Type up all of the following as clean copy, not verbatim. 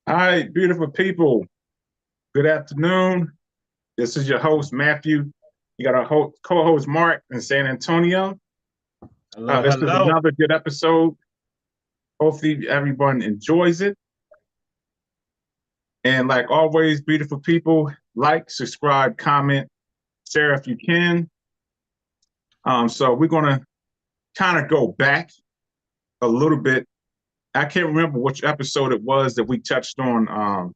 All right, beautiful people. Good afternoon. This is your host, Matthew. You got our co-host, Mark, in San Antonio. Hello, This is hello. another good episode. Hopefully, everyone enjoys it. And like always, beautiful people, like, subscribe, comment, share if you can. So we're going to kind of go back a little bit. I can't remember which episode it was that we touched on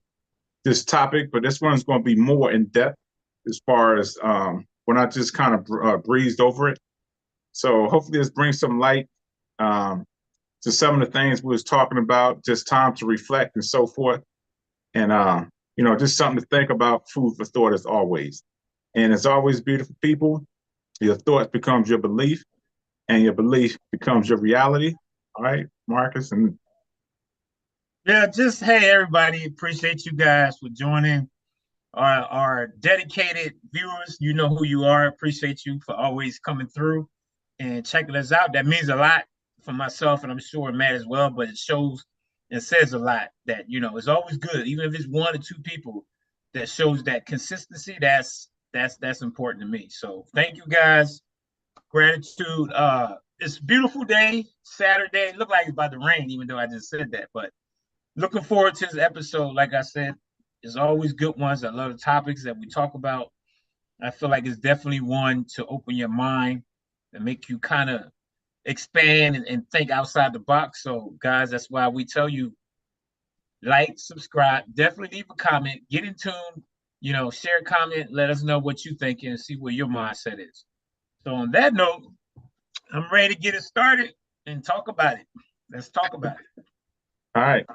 this topic, but this one's going to be more in depth as far as when I just kind of breezed over it. So hopefully this brings some light um, to some of the things we was talking about, just time to reflect and so forth. And, just something to think about, food for thought as always. And as always, beautiful people, your thoughts becomes your belief and your belief becomes your reality. All right, Marcus. And Yeah, just hey everybody, appreciate you guys for joining our dedicated viewers. You know who you are. Appreciate you for always coming through and checking us out. That means a lot for myself and I'm sure Matt as well, but it shows and says a lot that it's always good, even if it's one or two people that shows that consistency, that's important to me. So thank you guys. Gratitude. It's a beautiful day, Saturday. It looked like it's about to rain, even though I just said that. But looking forward to this episode. Like I said, there's always good ones. I love the topics that we talk about. I feel like it's definitely one to open your mind and make you kind of expand and think outside the box. So, guys, that's why we tell you like, subscribe, definitely leave a comment, get in tune, share a comment, let us know what you think and see where your mindset is. So, on that note, I'm ready to get it started and talk about it. Let's talk about it. all right,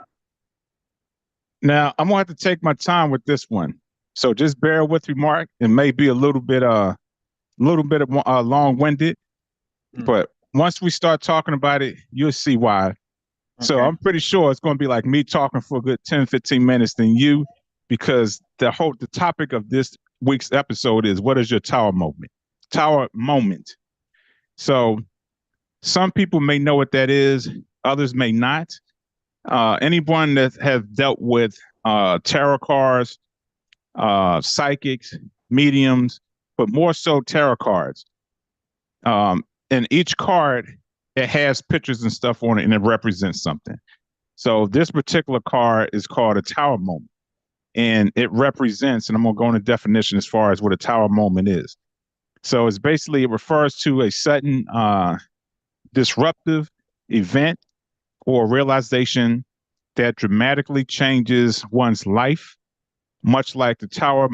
now I'm gonna have to take my time with this one. So just bear with me, Mark. It may be a little bit of long-winded, Mm, but once we start talking about it, you'll see why. So okay. I'm pretty sure it's going to be like me talking for a good 10, 15 minutes than you, because the topic of this week's episode is, what is your tower moment? Tower moment. So some people may know what that is, others may not. Anyone that has dealt with tarot cards, psychics, mediums, but more so tarot cards. And each card, it has pictures and stuff on it, and it represents something. So this particular card is called a tower moment, and it represents, and I'm going to go into definition as far as what a tower moment is. So it's basically, it refers to a sudden disruptive event or realization that dramatically changes one's life, much like the tower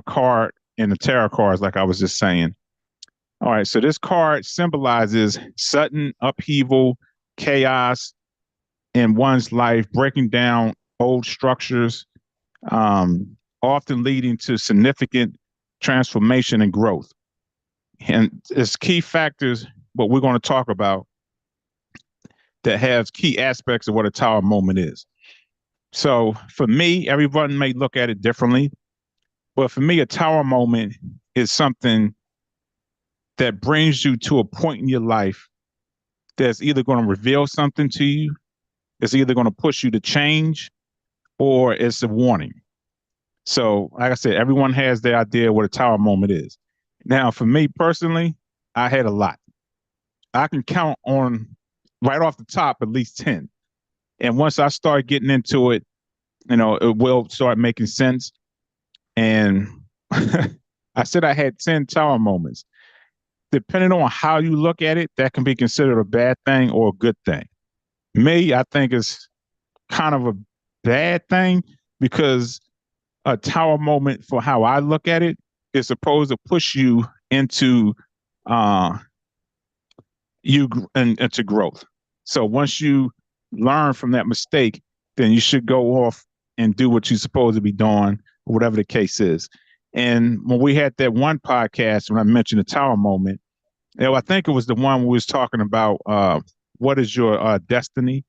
card and the tarot cards, like I was just saying. All right, so this card symbolizes sudden upheaval, chaos in one's life, breaking down old structures, often leading to significant transformation and growth. And it's key factors, what we're going to talk about, that has key aspects of what a tower moment is. So for me, everyone may look at it differently, but for me, a tower moment is something that brings you to a point in your life that's either going to reveal something to you, it's either going to push you to change, or it's a warning. So, like I said, everyone has their idea what a tower moment is. Now, for me personally, I had a lot. I can count on right off the top at least 10. And once I start getting into it, it will start making sense. And I said I had 10 tower moments. Depending on how you look at it, that can be considered a bad thing or a good thing. Me, I think it's kind of a bad thing, because a tower moment, for how I look at it, is supposed to push you into uh into growth. So once you learn from that mistake, then you should go off and do what you're supposed to be doing, whatever the case is. And when we had that one podcast, when I mentioned the tower moment, I think it was the one we was talking about what is your destiny.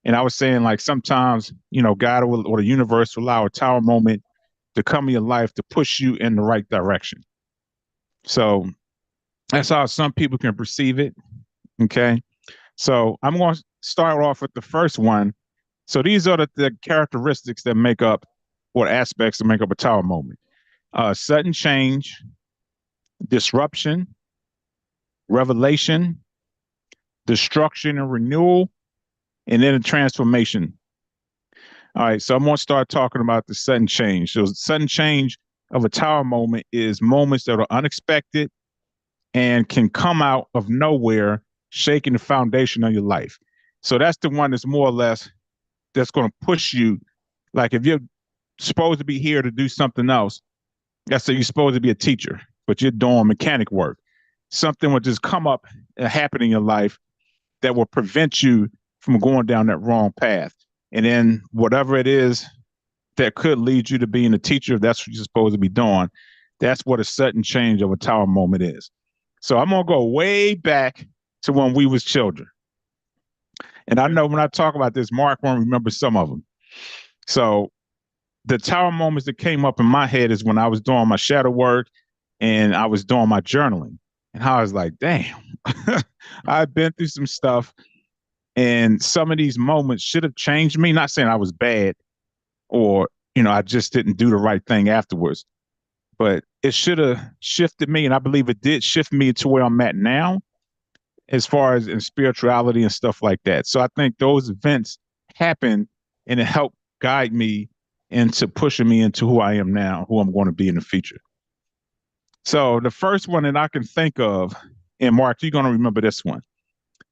And I was saying, like, sometimes, God will, or the universe will allow a tower moment to come in your life to push you in the right direction. So that's how some people can perceive it. Okay. So I'm going to start off with the first one. So these are the characteristics that make up, or aspects that make up a tower moment. Sudden change, disruption, revelation, destruction and renewal, and then a transformation. All right, so I'm going to start talking about the sudden change. So, sudden change of a tower moment is moments that are unexpected and can come out of nowhere, shaking the foundation of your life. So that's the one that's more or less that's going to push you. Like if you're supposed to be here to do something else, let's say you're supposed to be a teacher, but you're doing mechanic work. Something will just come up and happen in your life that will prevent you from going down that wrong path. And then whatever it is that could lead you to being a teacher, if that's what you're supposed to be doing, that's what a sudden change of a tower moment is. So I'm gonna go way back to when we was children. And I know when I talk about this, Mark won't remember some of them. So the tower moments that came up in my head is when I was doing my shadow work and I was doing my journaling. And I was like, damn, I've been through some stuff. And some of these moments should have changed me. Not saying I was bad or, I just didn't do the right thing afterwards, but it should have shifted me. And I believe it did shift me to where I'm at now, as far as in spirituality and stuff like that. So I think those events happened and it helped guide me into pushing me into who I am now, who I'm going to be in the future. So the first one that I can think of, and Mark, you're going to remember this one,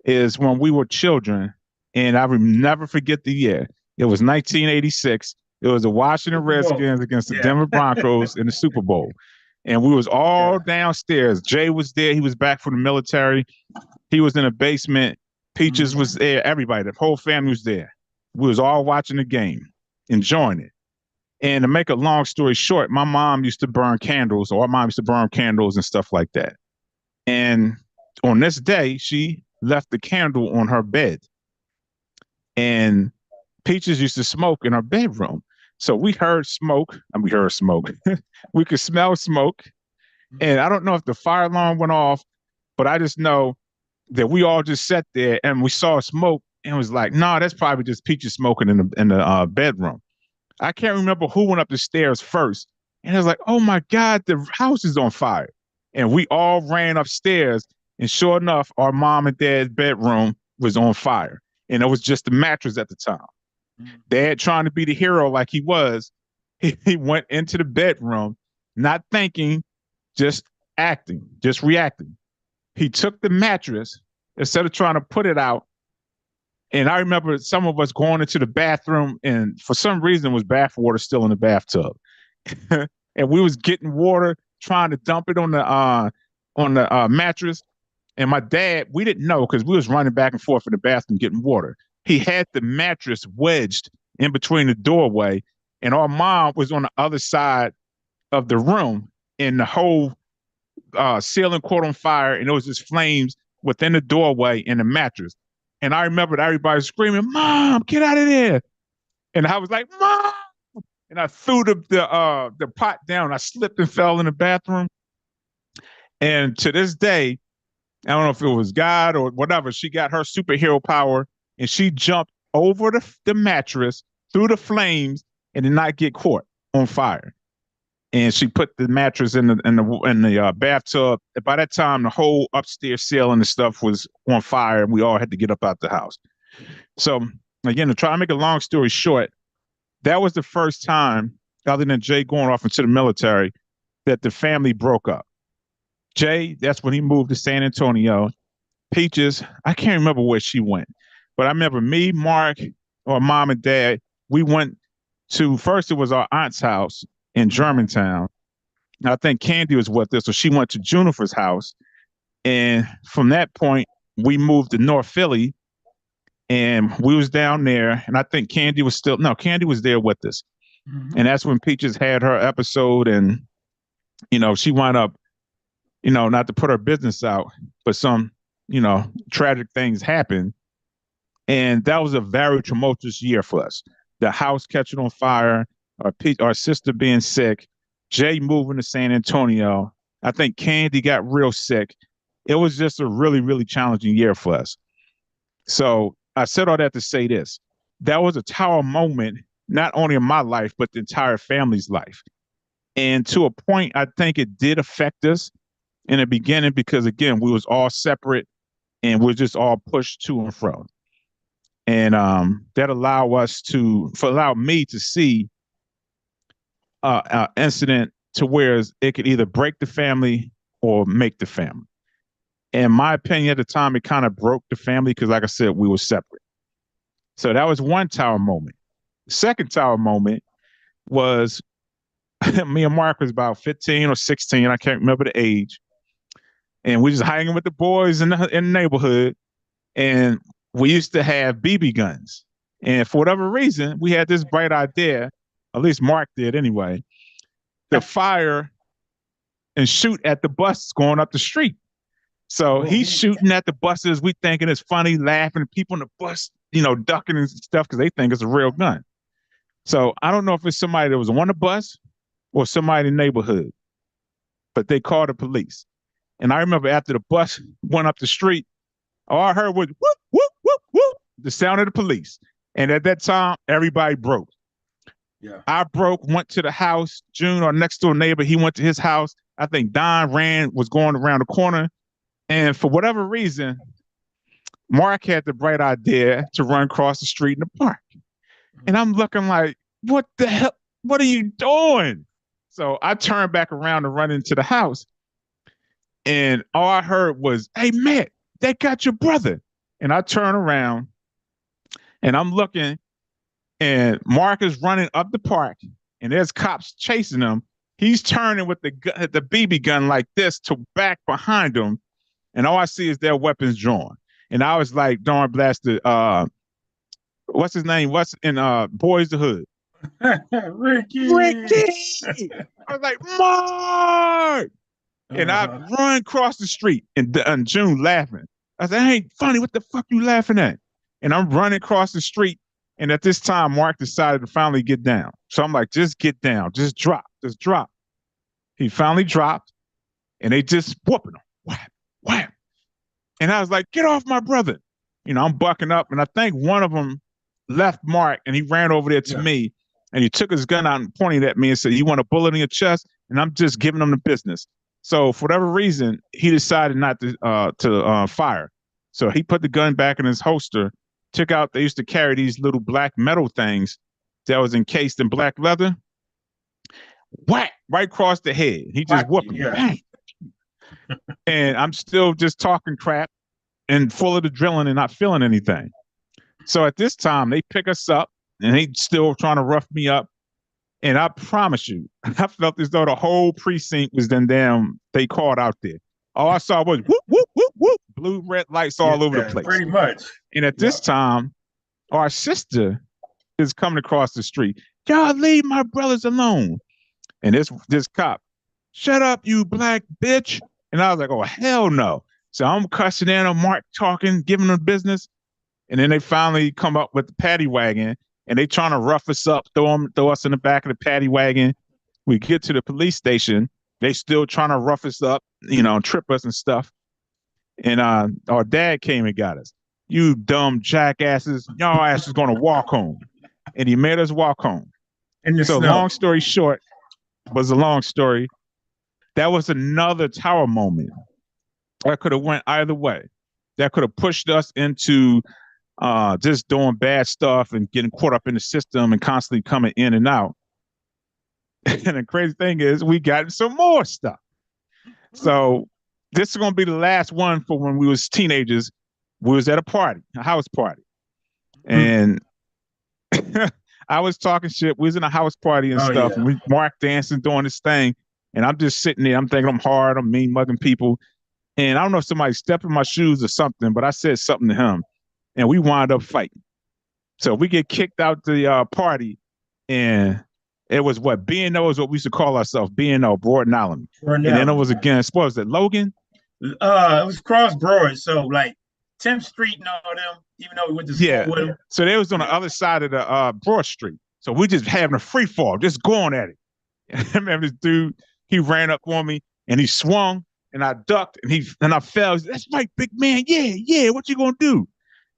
is when we were children, and I will never forget the year. It was 1986. It was the Washington Redskins against the Denver Broncos in the Super Bowl. And we was all downstairs. Jay was there. He was back from the military. He was in the basement. Peaches was there. Everybody, the whole family was there. We was all watching the game, enjoying it. And to make a long story short, my mom used to burn candles, or our mom used to burn candles and stuff like that. And on this day, she left the candle on her bed. And Peaches used to smoke in her bedroom. So we heard smoke, and we heard smoke. We could smell smoke. And I don't know if the fire alarm went off, but I just know that we all just sat there and we saw smoke and was like, no, that's probably just Peaches smoking in the bedroom. I can't remember who went up the stairs first. And it was like, oh my God, the house is on fire. And we all ran upstairs. And sure enough, our mom and dad's bedroom was on fire. And it was just the mattress at the time. Dad, trying to be the hero like he was, he went into the bedroom, not thinking, just acting, just reacting. He took the mattress instead of trying to put it out. And I remember some of us going into the bathroom, and for some reason, was bath water still in the bathtub, and we was getting water, trying to dump it on the mattress. And my dad, we didn't know because we was running back and forth in the bathroom getting water. He had the mattress wedged in between the doorway, and our mom was on the other side of the room, and the whole ceiling caught on fire, and there was just flames within the doorway and the mattress. And I remember everybody screaming, "Mom, get out of there!" And I was like, "Mom!" And I threw the pot down. I slipped and fell in the bathroom. And to this day, I don't know if it was God or whatever, she got her superhero power and she jumped over the mattress through the flames and did not get caught on fire. And she put the mattress in the bathtub. By that time, the whole upstairs ceiling and stuff was on fire, and we all had to get up out the house. So again, to try to make a long story short, that was the first time, other than Jay going off into the military, that the family broke up. Jay, that's when he moved to San Antonio. Peaches, I can't remember where she went, but I remember me, Mark, or mom and dad, we went to, first it was our aunt's house in Germantown. I think Candy was with us, so she went to Junifer's house. And from that point, we moved to North Philly, and we was down there. And I think Candy was Candy was there with us. Mm-hmm. And that's when Peaches had her episode, and she wound up, not to put her business out, but some, tragic things happened. And that was a very tumultuous year for us. The house catching on fire, our sister being sick, Jay moving to San Antonio. I think Candy got real sick. It was just a really, really challenging year for us. So I said all that to say this. that was a tower moment, not only in my life, but the entire family's life. And to a point, I think it did affect us in the beginning because again, we was all separate and we're just all pushed to and fro. And that allowed me to see an incident to where it could either break the family or make the family. In my opinion, at the time, it kind of broke the family because, like I said, we were separate. So that was one tower moment. The second tower moment was me and Mark was about 15 or 16. I can't remember the age. And we just hanging with the boys in the neighborhood. And we used to have BB guns. And for whatever reason, we had this bright idea, at least Mark did anyway, to fire and shoot at the bus going up the street. So he's shooting at the buses. We thinking it's funny, laughing, people in the bus, ducking and stuff because they think it's a real gun. So I don't know if it's somebody that was on the bus or somebody in the neighborhood, but they called the police. And I remember after the bus went up the street, all I heard was whoop, whoop, whoop, whoop, the sound of the police. And at that time, everybody broke. Yeah. I broke, went to the house. June, our next door neighbor, he went to his house. I think Don was going around the corner. And for whatever reason, Mark had the bright idea to run across the street in the park. And I'm looking like, what the hell? What are you doing? So I turned back around and run into the house. And all I heard was, hey, Matt, they got your brother. And I turn around and I'm looking and Mark is running up the park and there's cops chasing him. He's turning with the BB gun like this to back behind him. And all I see is their weapons drawn. And I was like, darn blasted, what's his name? What's in Boys the Hood? Ricky. I was like, Mark! And I run across the street and June laughing. I said, hey, funny, what the fuck you laughing at? And I'm running across the street. And at this time, Mark decided to finally get down. So I'm like, just get down, just drop. He finally dropped and they just whooping him. Whap, whap. And I was like, get off my brother. I'm bucking up. And I think one of them left Mark and he ran over there to me and he took his gun out and pointed at me and said, you want a bullet in your chest? And I'm just giving him the business. So for whatever reason, he decided not to fire. So he put the gun back in his holster, took out, they used to carry these little black metal things that was encased in black leather. Whack, right across the head. He just whooped me. Bang. And I'm still just talking crap and full of adrenaline and not feeling anything. So at this time, they pick us up and they still trying to rough me up. And I promise you, I felt as though the whole precinct was they called out there. All I saw was whoop, whoop, whoop, whoop, blue, red lights all over the place. Pretty much. And at this time, our sister is coming across the street. Y'all leave my brothers alone. And this cop, shut up, you black bitch. And I was like, oh, hell no. So I'm cussing in on Mark talking, giving them business. And then they finally come up with the paddy wagon and they trying to rough us up, throw us in the back of the paddy wagon. We get to the police station. They still trying to rough us up, trip us and stuff. And our dad came and got us. You dumb jackasses, y'all asses gonna walk home. And he made us walk home. So long story short, was a long story. That was another tower moment. That could have went either way. That could have pushed us into just doing bad stuff and getting caught up in the system and constantly coming in and out. And the crazy thing is we got some more stuff. So this is going to be the last one for when we was teenagers. We was at a house party. And I was talking shit. We was in a house party and stuff. Yeah. And Mark dancing, doing this thing. And I'm just sitting there. I'm thinking I'm hard. I'm mean mugging people. And I don't know if somebody stepped in my shoes or something, but I said something to him. And we wound up fighting. So we get kicked out the party. And it was B&O is what we used to call ourselves, B&O, Broad and Allen. And then it was against, what was it, Logan? It was Cross Broad. So like 10th Street and all them, even though we went to school with them. So they was on the other side of the Broad Street. So we just having a free fall, just going at it. And I remember this dude, he ran up on me and he swung and I ducked and I fell. That's right, big man. Yeah. What you gonna do?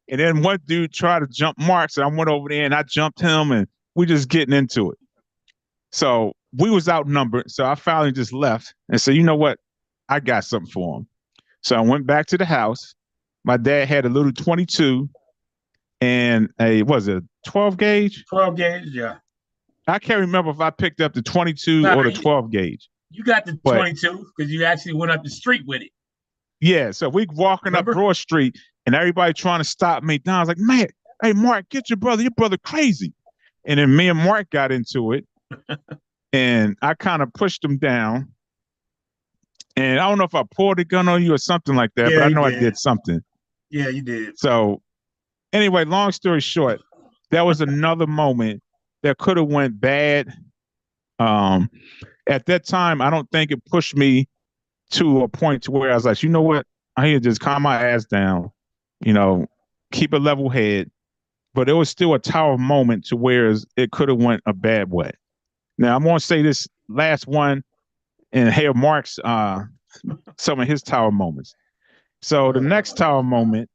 And then one dude tried to jump Marks, and I went over there and I jumped him, and we just getting into it. So we was outnumbered. So I finally just left and said, you know what? I got something for him. So I went back to the house. My dad had a little 22 and was it 12 gauge? 12 gauge, yeah. I can't remember if I picked up the 22 or the 12 gauge. You got the 22 because you actually went up the street with it. Yeah, so we walking up Broad Street and everybody trying to stop me down. I was like, man, hey, Mark, get your brother crazy. And then me and Mark got into it. And I kind of pushed him down. And I don't know if I pulled a gun on you or something like that, but I know I did something. Yeah, you did. So anyway, long story short, that was another moment that could have went bad. At that time, I don't think it pushed me to a point to where I was like, you know what? I need to just calm my ass down, keep a level head. But it was still a tower moment to where it could have went a bad way. Now, I'm going to say this last one and hear Mark's some of his tower moments. So the next tower moment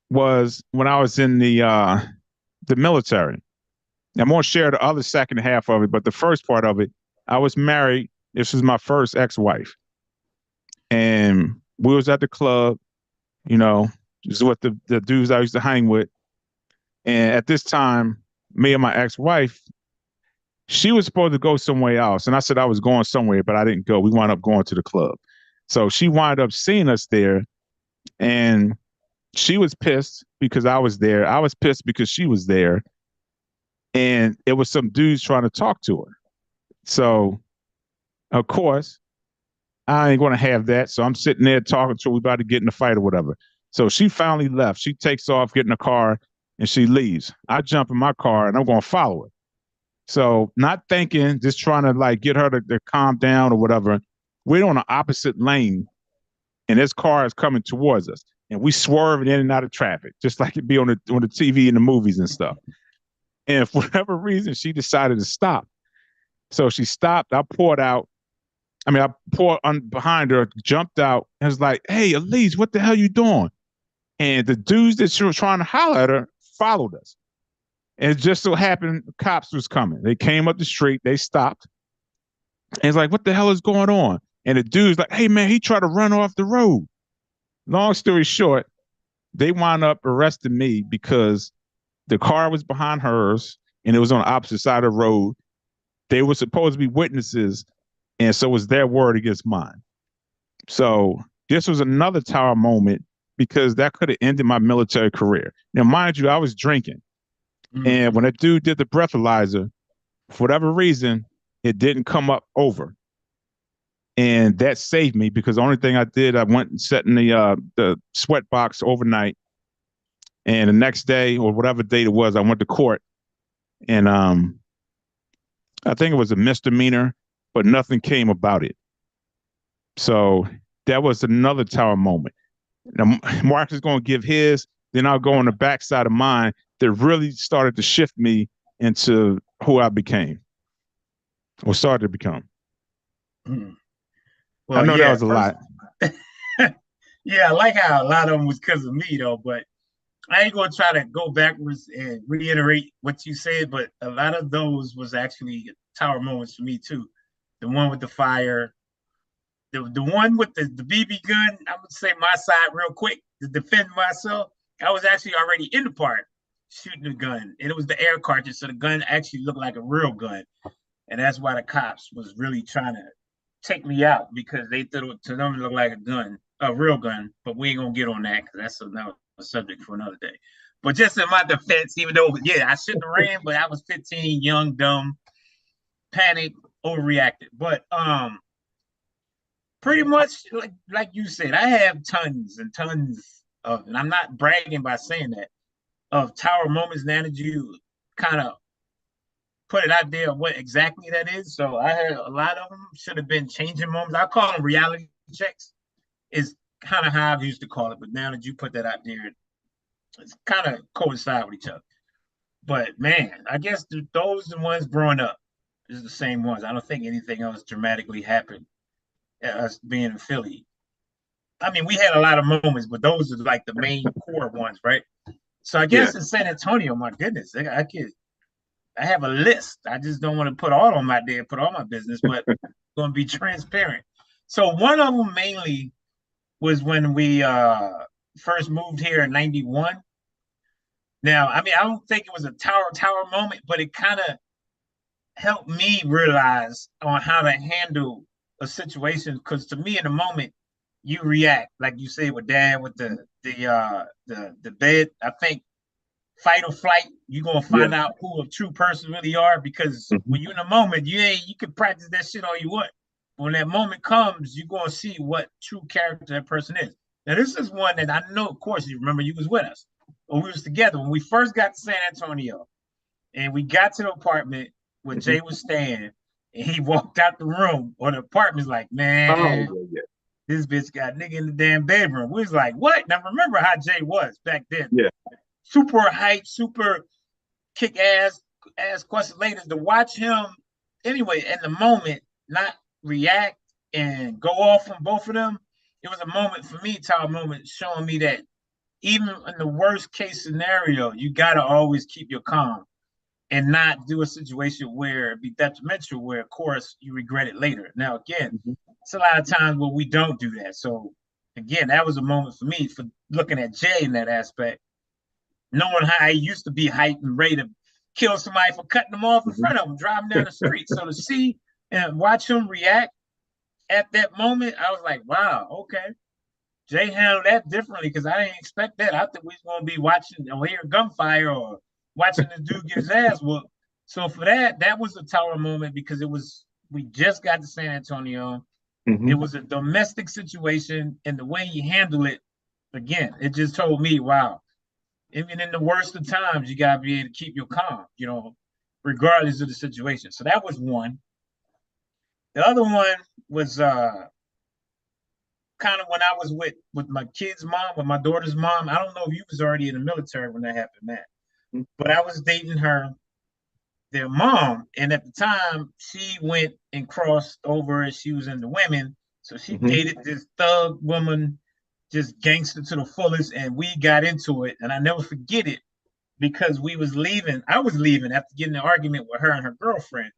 was when I was in the military. I'm going to share the other second half of it, but the first part of it, I was married. This was my first ex-wife. And we was at the club, this is what the dudes I used to hang with. And at this time, me and my ex-wife, she was supposed to go somewhere else. And I said I was going somewhere, but I didn't go. We wound up going to the club. So she wound up seeing us there. And she was pissed because I was there. I was pissed because she was there. And it was some dudes trying to talk to her. So, of course, I ain't going to have that. So I'm sitting there talking to her. We about to get in a fight or whatever. So she finally left. She takes off, get in the car, and she leaves. I jump in my car, and I'm going to follow her. So not thinking, just trying to get her to calm down or whatever. We're on the opposite lane, and this car is coming towards us. And we swerving in and out of traffic, just like it be on the TV and the movies and stuff. And for whatever reason, she decided to stop. So she stopped. I poured out. I poured behind her, jumped out, and was like, hey, Elise, what the hell you doing? And the dudes that she was trying to holler at her followed us. And it just so happened the cops was coming. They came up the street. They stopped. And it's like, what the hell is going on? And the dude's like, hey, man, he tried to run off the road. Long story short, they wound up arresting me because the car was behind hers and it was on the opposite side of the road. They were supposed to be witnesses, and so it was their word against mine. So this was another tower moment because that could have ended my military career. Now, mind you, I was drinking. And when that dude did the breathalyzer, for whatever reason, it didn't come up over. And that saved me because the only thing I did, I went and sat in the sweat box overnight. And the next day or whatever date it was, I went to court. And I think it was a misdemeanor, but nothing came about it. So that was another tower moment. Now, Mark is going to give his, then I'll go on the backside of mine that really started to shift me into who I became or started to become. Well, I know that was a lot. Yeah, I like how a lot of them was because of me, though, but I ain't going to try to go backwards and reiterate what you said, but a lot of those was actually tower moments for me, too. The one with the fire, the one with the BB gun, I would say my side real quick to defend myself. I was actually already in the part shooting the gun, and it was the air cartridge, so the gun actually looked like a real gun. And that's why the cops was really trying to take me out because they thought it to them it looked like a real gun. But we ain't gonna get on that because that's another subject for another day. But just in my defense, even though I shouldn't have ran, but I was 15, young, dumb, panicked, overreacted. But pretty much like you said, I have tons and tons of, and I'm not bragging by saying that, of tower moments now that you kind of put it out there what exactly that is. So I had a lot of them should have been changing moments. I call them reality checks. Is kind of how I used to call it, but now that you put that out there, it's kind of coincide with each other. But man, I guess those are the ones growing up is the same ones. I don't think anything else dramatically happened. Us being in Philly. I mean, we had a lot of moments, but those are like the main core ones, right? So I guess in San Antonio, my goodness, I have a list. I just don't want to put all on my day, put all my business, but going to be transparent. So one of them mainly was when we first moved here in '91. Now, I mean, I don't think it was a tower moment, but it kind of helped me realize on how to handle a situation. Because to me, in the moment, you react like you say with Dad with the bed. I think fight or flight, you're gonna find out who a true person really are, because when you're in the moment, you can practice that shit all you want. When that moment comes, you're gonna see what true character that person is. Now, this is one that I know, of course, you remember you was with us. When we was together when we first got to San Antonio, and we got to the apartment where Jay was staying, and he walked out the room, or the apartment's like, man, this bitch got nigga in the damn bedroom. We was like, what? Now remember how Jay was back then. Yeah. Super hype, super kick ass questions later, to watch him anyway in the moment not react and go off on both of them. It was a moment for me, Tower moment, showing me that even in the worst case scenario, you gotta always keep your calm and not do a situation where it be detrimental, where of course you regret it later. Now again, it's a lot of times where we don't do that. So again, that was a moment for me for looking at Jay in that aspect, knowing how he used to be hyped and ready to kill somebody for cutting them off in front of him, driving down the street. So to see and watch him react at that moment, I was like, wow, okay. Jay handled that differently, because I didn't expect that. I thought we was going to be watching or hearing gunfire or watching the dude get his ass whooped. So for that was a tower moment, because we just got to San Antonio. It was a domestic situation, and the way he handled it, again, it just told me, wow, even in the worst of times, you gotta be able to keep your calm, regardless of the situation. So that was one. The other one was kind of when I was with my kid's mom, with my daughter's mom. I don't know if you was already in the military when that happened, Matt, but I was dating their mom, and at the time she went and crossed over, and she was into women, so she dated this thug woman, just gangster to the fullest, and we got into it, and I never forget it, because I was leaving after getting an argument with her and her girlfriend,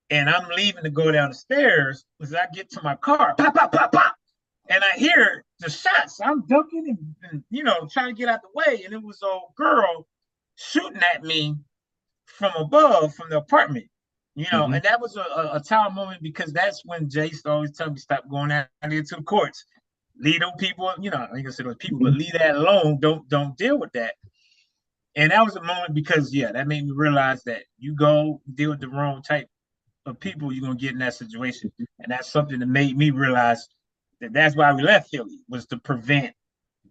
and I'm leaving to go down the stairs. As I get to my car, pop, pop, pop, pop, and I hear the shots. I'm ducking and trying to get out the way, and it was a girl shooting at me from above, from the apartment. And that was a tower moment, because that's when Jay used to always tell me, stop going out into the courts. Leave those people, like I said, those people, but leave that alone. Don't deal with that. And that was a moment, because that made me realize that you go deal with the wrong type of people, you're gonna get in that situation. And that's something that made me realize that that's why we left Philly, was to prevent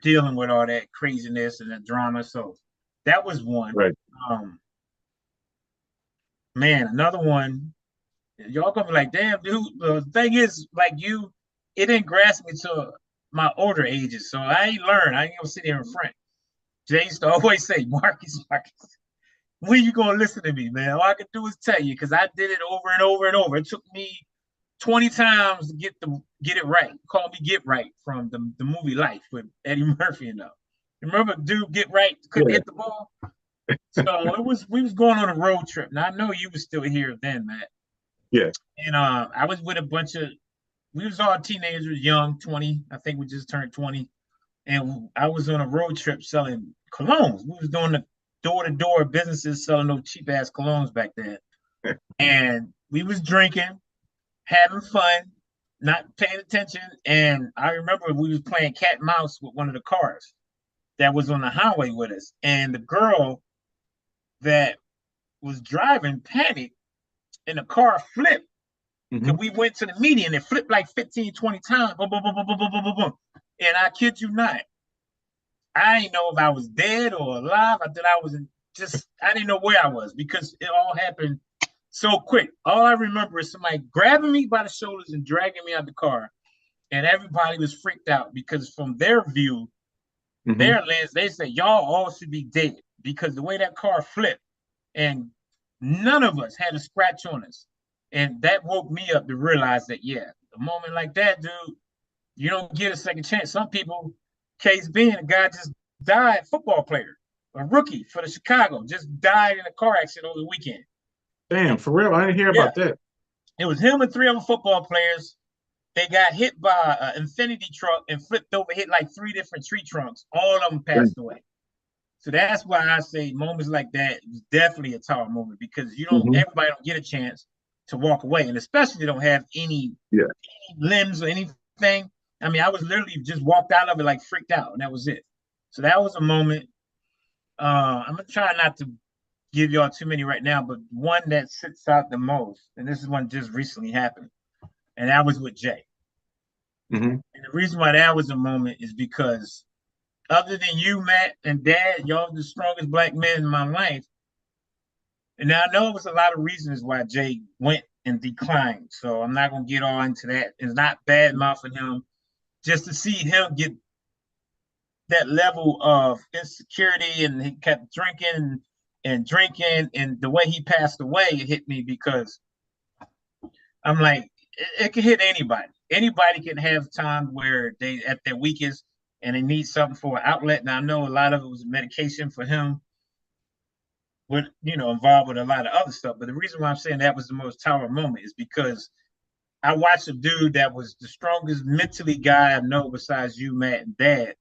dealing with all that craziness and that drama. So that was one. Right. Man, another one. Y'all gonna be like, damn, dude. The thing is, like it didn't grasp me to my older ages, so I ain't learned. I ain't gonna sit here in front. Jay used to always say, Marcus, when you gonna listen to me, man? All I can do is tell you, because I did it over and over and over. It took me 20 times to get it right. Call me Get Right, from the movie Life with Eddie Murphy and them. Remember, dude, Get Right, couldn't hit the ball. So we was going on a road trip. Now I know you was still here then, Matt. Yeah. And I was with a bunch of, we was all teenagers, young, 20. I think we just turned 20. And I was on a road trip selling colognes. We was doing the door-to-door businesses, selling those cheap-ass colognes back then. And we was drinking, having fun, not paying attention. And I remember we was playing cat and mouse with one of the cars that was on the highway with us. And the girl that was driving panicked, and the car flipped. Because we went to the median, it flipped like 15, 20 times. Boom, boom, boom, boom, boom, boom, boom, boom. And I kid you not, I didn't know if I was dead or alive. I didn't know where I was, because it all happened so quick. All I remember is somebody grabbing me by the shoulders and dragging me out the car. And everybody was freaked out, because from their view, their lens, they said, y'all all should be dead, because the way that car flipped, and none of us had a scratch on us. And that woke me up to realize that, a moment like that, dude, you don't get a second chance. Some people, case being, a guy just died, football player. a rookie for the Chicago, just died in a car accident over the weekend. Damn, for real? I didn't hear about that. It was him and 3 other football players. They got hit by an Infinity truck and flipped over, hit like 3 different tree trunks. All of them passed away. So that's why I say moments like that is definitely a tower moment, because you don't, everybody don't get a chance to walk away, and especially they don't have any limbs or anything. I mean, I was literally just walked out of it like freaked out, and that was it. So that was a moment. I'm gonna try not to give y'all too many right now, but one that sits out the most, and this is one just recently happened, and that was with Jay. And the reason why that was a moment is because other than you, Matt, and Dad, y'all the strongest black men in my life. And now I know it was a lot of reasons why Jay went and declined. So I'm not gonna get all into that. It's not bad mouthing him. Just to see him get that level of insecurity, and he kept drinking and drinking, and the way he passed away, it hit me, because I'm like, it can hit anybody. Anybody can have times where they at their weakest and they need something for an outlet. Now I know a lot of it was medication for him, with involved with a lot of other stuff. But the reason why I'm saying that was the most tower moment is because I watched a dude that was the strongest mentally guy I know besides you, Matt, and Dad.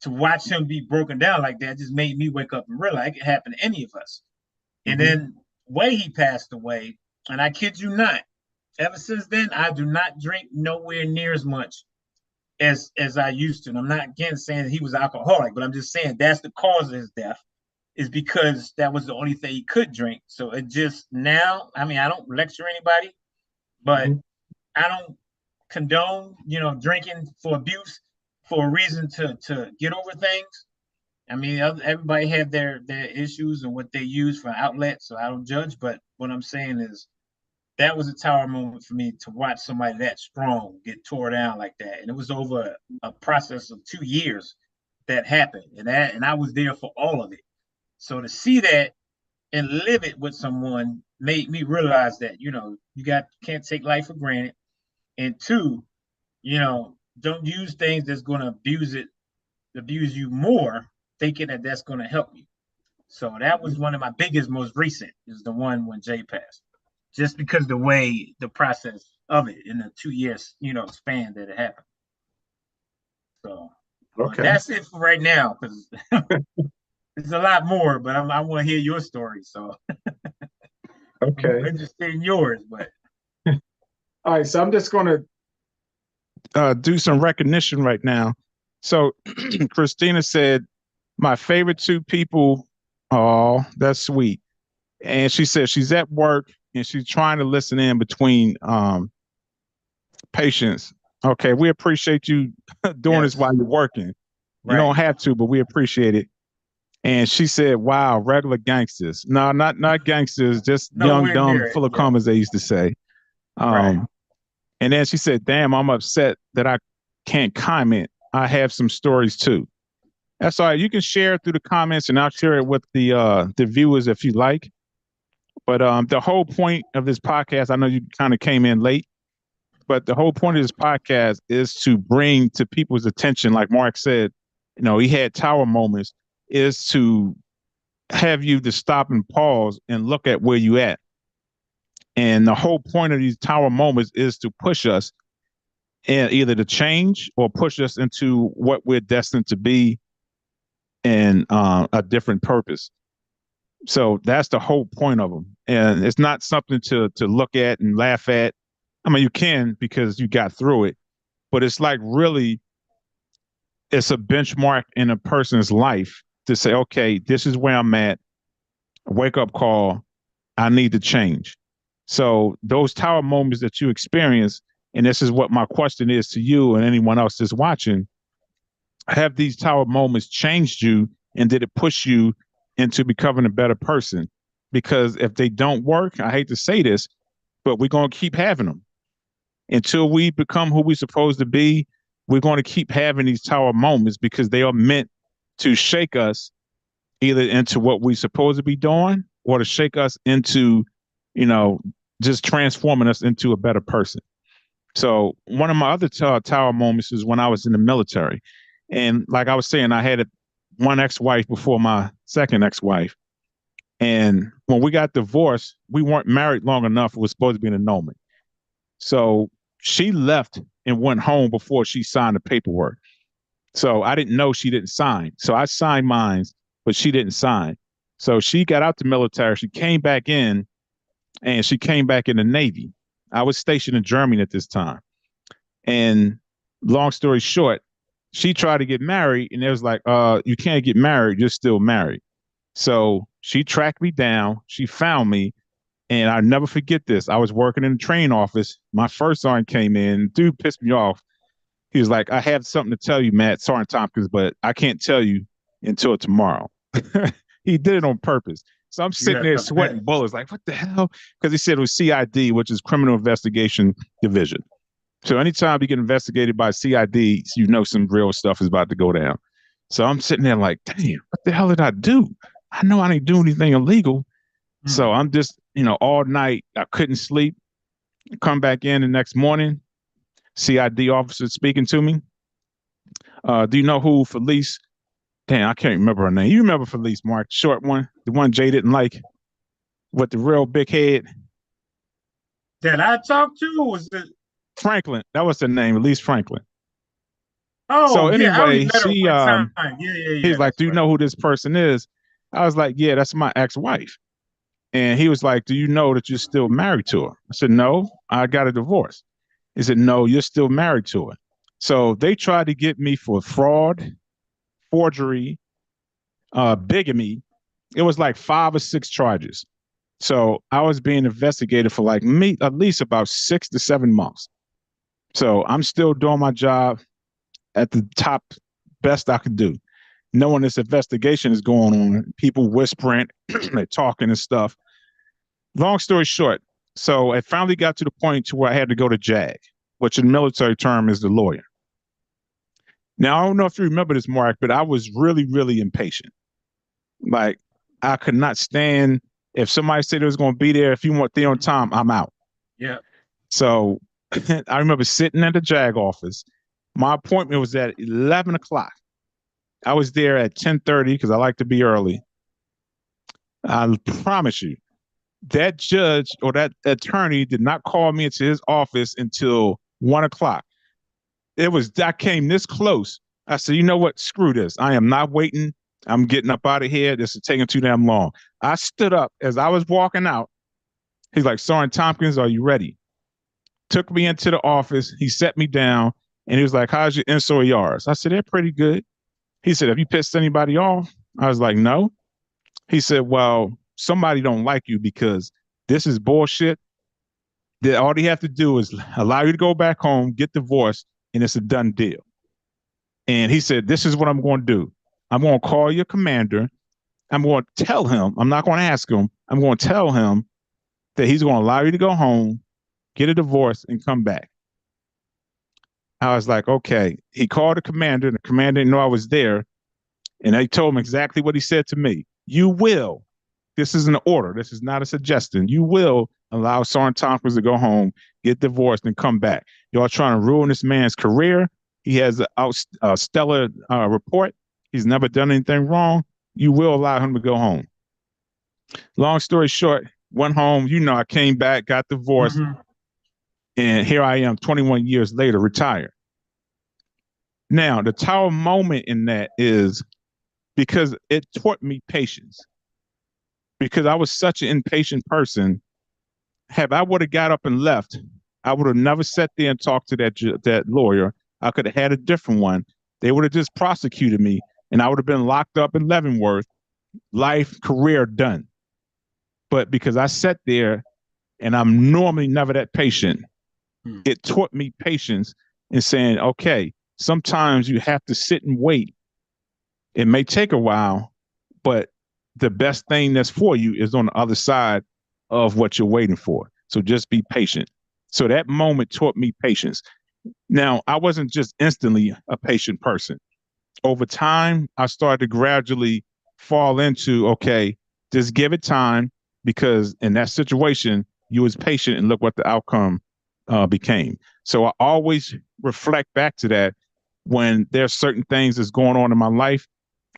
To watch him be broken down like that just made me wake up and realize it could happen to any of us. And then the way he passed away, and I kid you not, ever since then, I do not drink nowhere near as much as I used to. And I'm not again saying he was alcoholic, but I'm just saying that's the cause of his death, is because that was the only thing he could drink. So it just now, I mean, I don't lecture anybody, but I don't condone, drinking for abuse for a reason to get over things. I mean, everybody have their issues and what they use for an outlet, so I don't judge. But what I'm saying is that was a tower moment for me, to watch somebody that strong get tore down like that. And it was over a process of 2 years that happened, and I was there for all of it. So to see that and live it with someone made me realize that, you can't take life for granted. And 2, don't use things that's going to abuse you more, thinking that that's going to help you. So that was one of my biggest, most recent, is the one when Jay passed, just because the process of it in the 2 years, span that it happened. So that's it for right now, because there's a lot more, but I want to hear your story. So okay, I'm interested in yours, but all right. So I'm just going to do some recognition right now. So Christina said, my favorite 2 people. Oh, that's sweet. And she said she's at work and she's trying to listen in between patients. Okay, we appreciate you doing this while you're working. You don't have to, but we appreciate it. And she said, wow, regular gangsters. No, not gangsters, just young, dumb, full of cum, as they used to say. And then she said, damn, I'm upset that I can't comment. I have some stories too. That's all right. You can share it through the comments, and I'll share it with the viewers if you like. But the whole point of this podcast, I know you kind of came in late, but the whole point of this podcast is to bring to people's attention, like Mark said, he had tower moments, is to have you to stop and pause and look at where you at. And the whole point of these tower moments is to push us, and either to change or push us into what we're destined to be in a different purpose. So that's the whole point of them. And it's not something to look at and laugh at. I mean, you can, because you got through it, but it's like, really, it's a benchmark in a person's life to say, okay, this is where I'm at. Wake up call. I need to change. So those tower moments that you experience, and this is what my question is to you and anyone else that's watching, have these tower moments changed you, and did it push you into becoming a better person? Because if they don't work, I hate to say this, but we're going to keep having them. Until we become who we're supposed to be, we're going to keep having these tower moments, because they are meant to shake us either into what we're supposed to be doing, or to shake us into, just transforming us into a better person. So one of my other tower moments is when I was in the military. And like I was saying, I had one ex-wife before my second ex-wife. And when we got divorced, we weren't married long enough. It was supposed to be an annulment. So she left and went home before she signed the paperwork. So I didn't know she didn't sign. So I signed mine, but she didn't sign. So she got out the military. She came back in, and she came back in the Navy. I was stationed in Germany at this time. And long story short, she tried to get married, and it was like, you can't get married. You're still married. So she tracked me down. She found me. And I'll never forget this. I was working in the train office. My first sergeant came in. Dude pissed me off. He was like, I have something to tell you, Matt, Sergeant Tompkins, but I can't tell you until tomorrow. He did it on purpose. So I'm sitting there sweating bullets, like, what the hell? Because he said it was CID, which is Criminal Investigation Division. So anytime you get investigated by CID, you know some real stuff is about to go down. So I'm sitting there like, damn, what the hell did I do? I know I didn't do anything illegal. So I'm just, all night, I couldn't sleep. Come back in the next morning, CID officer speaking to me. Do you know who Felice? Damn, I can't remember her name. You remember Felice, Mark? Short one, the one Jay didn't like, with the real big head. That I talked to was the Franklin. That was her name, Elise Franklin. Oh, so anyway, yeah, she he's like, do you know who this person is? I was like, yeah, that's my ex-wife. And he was like, do you know that you're still married to her? I said, no, I got a divorce. He said, no, you're still married to her. So they tried to get me for fraud, forgery, bigamy. It was like 5 or 6 charges. So I was being investigated for like at least about 6 to 7 months. So I'm still doing my job at the top best I could do. Knowing this investigation is going on, people whispering, they're talking and stuff. Long story short, so it finally got to the point to where I had to go to JAG, which in military term is the lawyer. Now, I don't know if you remember this, Mark, but I was really, really impatient. Like, I could not stand if somebody said it was going to be there. If you want there on time, I'm out. Yeah. So I remember sitting at the JAG office. My appointment was at 11 o'clock. I was there at 10:30 because I like to be early. I promise you, that judge or that attorney did not call me into his office until 1 o'clock. I came this close. I said, you know what? Screw this. I am not waiting. I'm getting up out of here. This is taking too damn long. I stood up as I was walking out. He's like, Sergeant Tompkins, are you ready? Took me into the office. He set me down and he was like, how's your SOERs? I said, they're pretty good. He said, have you pissed anybody off? I was like, no. He said, well, somebody don't like you because this is bullshit. That all they have to do is allow you to go back home, get divorced, and it's a done deal. And he said, this is what I'm going to do. I'm going to call your commander. I'm going to tell him, I'm not going to ask him. I'm going to tell him that he's going to allow you to go home, get a divorce, and come back. I was like, okay. He called the commander, and the commander didn't know I was there. And they told him exactly what he said to me. You will, this is an order. This is not a suggestion. You will allow Sergeant Tompkins to go home, get divorced, and come back. Y'all trying to ruin this man's career. He has a stellar report. He's never done anything wrong. You will allow him to go home. Long story short, went home. I came back, got divorced. Mm-hmm. And here I am 21 years later, retired. Now, the tower moment in that is because it taught me patience. Because I was such an impatient person. If I would have got up and left, I would have never sat there and talked to that lawyer. I could have had a different one. They would have just prosecuted me, and I would have been locked up in Leavenworth, life, career done. But because I sat there, and I'm normally never that patient, it taught me patience in saying, okay, sometimes you have to sit and wait. It may take a while, but the best thing that's for you is on the other side of what you're waiting for. So just be patient. So that moment taught me patience. Now, I wasn't just instantly a patient person. Over time, I started to gradually fall into, okay, just give it time, because in that situation, you was patient and look what the outcome became. So I always reflect back to that when there's certain things that's going on in my life.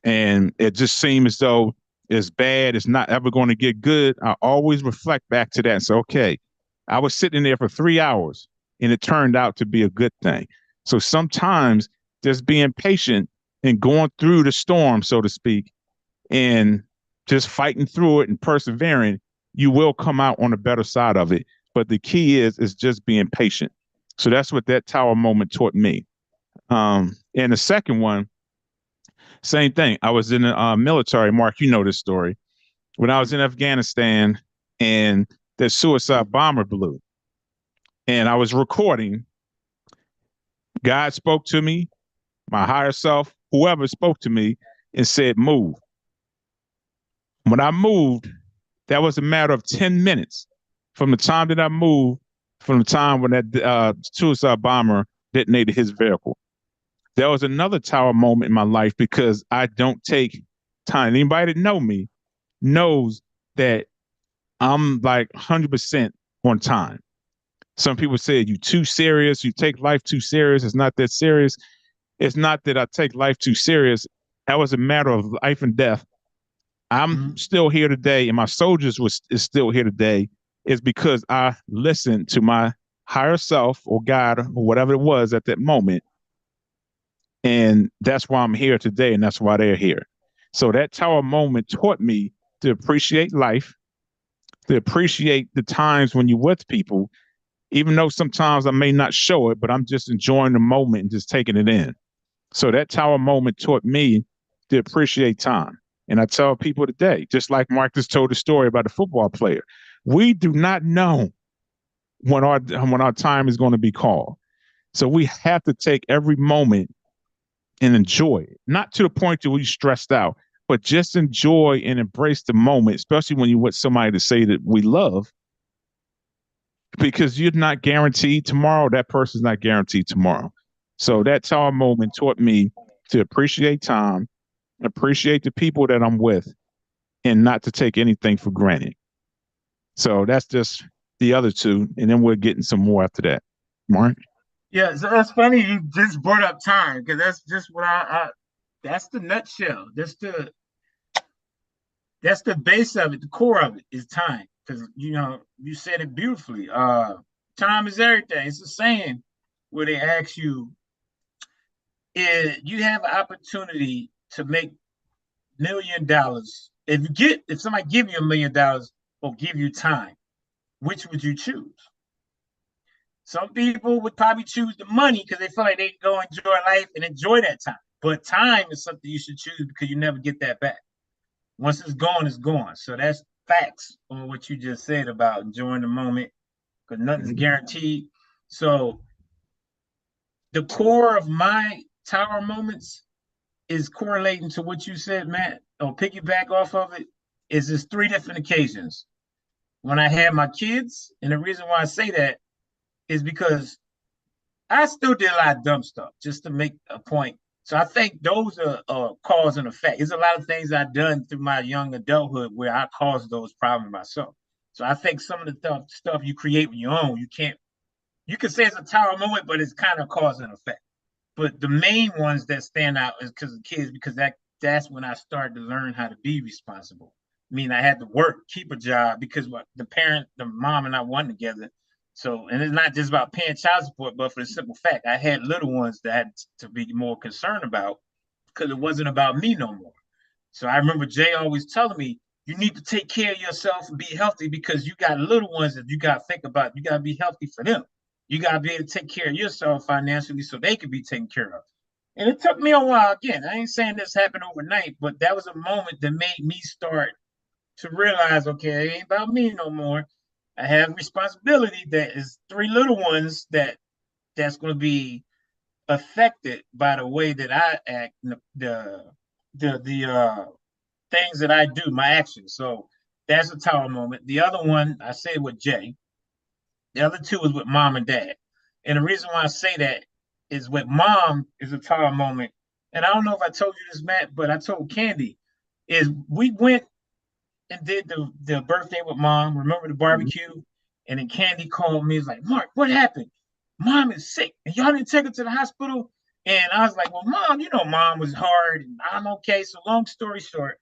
and it just seemed as though it's bad, it's not ever going to get good, I always reflect back to that and say, okay, I was sitting there for 3 hours and it turned out to be a good thing. So sometimes just being patient and going through the storm, so to speak, and just fighting through it and persevering, you will come out on the better side of it. But the key is just being patient. So that's what that tower moment taught me. And the second one, same thing. I was in the military. Mark, you know this story. When I was in Afghanistan and the suicide bomber blew, and I was recording, God spoke to me, my higher self, whoever spoke to me, and said, move. When I moved, that was a matter of 10 minutes from the time that I moved, from the time when that suicide bomber detonated his vehicle. There was another tower moment in my life because I don't take time. Anybody that know me knows that I'm like 100% on time. Some people say you too serious, you take life too serious. It's not that serious. It's not that I take life too serious. That was a matter of life and death. I'm still here today, and my soldiers is still here today, is because I listened to my higher self or God or whatever it was at that moment. And that's why I'm here today, and that's why they're here. So that tower moment taught me to appreciate life, to appreciate the times when you're with people, even though sometimes I may not show it, but I'm just enjoying the moment and just taking it in. So that tower moment taught me to appreciate time. And I tell people today, just like Marcus told the story about the football player, we do not know when our time is going to be called. So we have to take every moment and enjoy it, not to the point that we're stressed out, but just enjoy and embrace the moment, especially when you're with somebody to say that we love, because you're not guaranteed tomorrow. That person's not guaranteed tomorrow. So that tower moment taught me to appreciate time, appreciate the people that I'm with, and not to take anything for granted. So that's just the other two. And then we're getting some more after that. Mark? Yeah, so that's funny you just brought up time because that's just what I that's the nutshell. That's the base of it, the core of it is time. Because you said it beautifully. Time is everything. It's a saying where they ask you, you have an opportunity to make $1,000,000. If somebody give you $1,000,000 or give you time, which would you choose? Some people would probably choose the money because they feel like they can go enjoy life and enjoy that time. But time is something you should choose because you never get that back. Once it's gone, it's gone. So that's facts on what you just said about enjoying the moment because nothing's guaranteed. So the core of my tower moments is correlating to what you said, Matt, or piggyback off of it, is this 3 different occasions. When I had my kids, and the reason why I say that is because I still did a lot of dumb stuff just to make a point. So I think those are cause and effect. There's a lot of things I've done through my young adulthood where I caused those problems myself. So I think some of the stuff you create when you're on, you can say it's a tower moment, but it's kind of cause and effect. But the main ones that stand out is because of kids, because that's when I started to learn how to be responsible. I mean, I had to work, keep a job because the mom and I won together. So, and it's not just about paying child support, but for the simple fact, I had little ones that I had to be more concerned about because it wasn't about me no more. So I remember Jay always telling me, you need to take care of yourself and be healthy because you got little ones that you got to think about. You got to be healthy for them. You got to be able to take care of yourself financially so they can be taken care of. And it took me a while. Again, I ain't saying this happened overnight, but that was a moment that made me start to realize, okay, it ain't about me no more. I have responsibility that is 3 little ones that's going to be affected by the way that I act, the things that I do, my actions. So that's a tower moment. The other one I say with Jay. The other two is with mom and dad. And the reason why I say that is with mom is a tower moment. And I don't know if I told you this, Matt, but I told Candy is we went and did the birthday with mom. Remember the barbecue? And then Candy called me. Is like, Mark, what happened? Mom is sick, and y'all didn't take her to the hospital. And I was like, well, Mom, Mom was hard. And I'm okay. So long story short,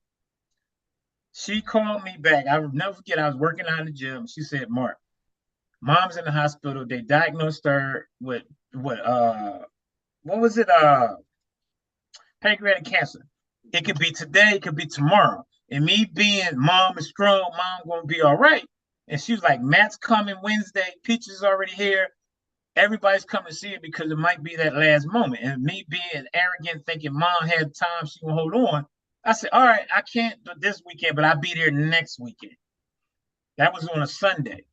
she called me back. I will never forget. I was working out in the gym. She said, Mark, Mom's in the hospital. They diagnosed her with what was it? Pancreatic cancer. It could be today, it could be tomorrow. And me being Mom is strong, Mom gonna be all right. And she was like, Matt's coming Wednesday. Peaches is already here. Everybody's coming to see it because it might be that last moment. And me being arrogant, thinking Mom had time, she can hold on. I said, all right, I can't do this weekend, but I'll be there next weekend. That was on a Sunday.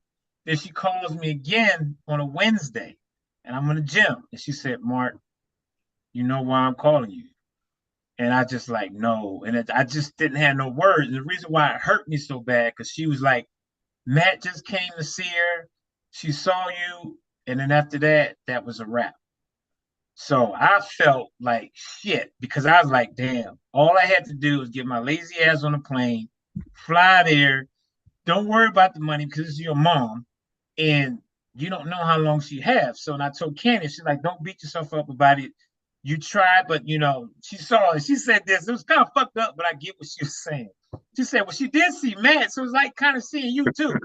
Then she calls me again on a Wednesday, and I'm in the gym. And she said, Mark, you know why I'm calling you? And I just like, no. And I just didn't have no words. And the reason why it hurt me so bad, because she was like, Matt just came to see her. She saw you. And then after that, that was a wrap. So I felt like shit because I was like, damn, all I had to do was get my lazy ass on a plane, fly there. Don't worry about the money because it's your mom. And you don't know how long she has. So, and I told Candy, she's like, don't beat yourself up about it. You tried, but she saw it. She said this. It was kind of fucked up, but I get what she was saying. She said, well, she did see Matt, so it was like kind of seeing you too.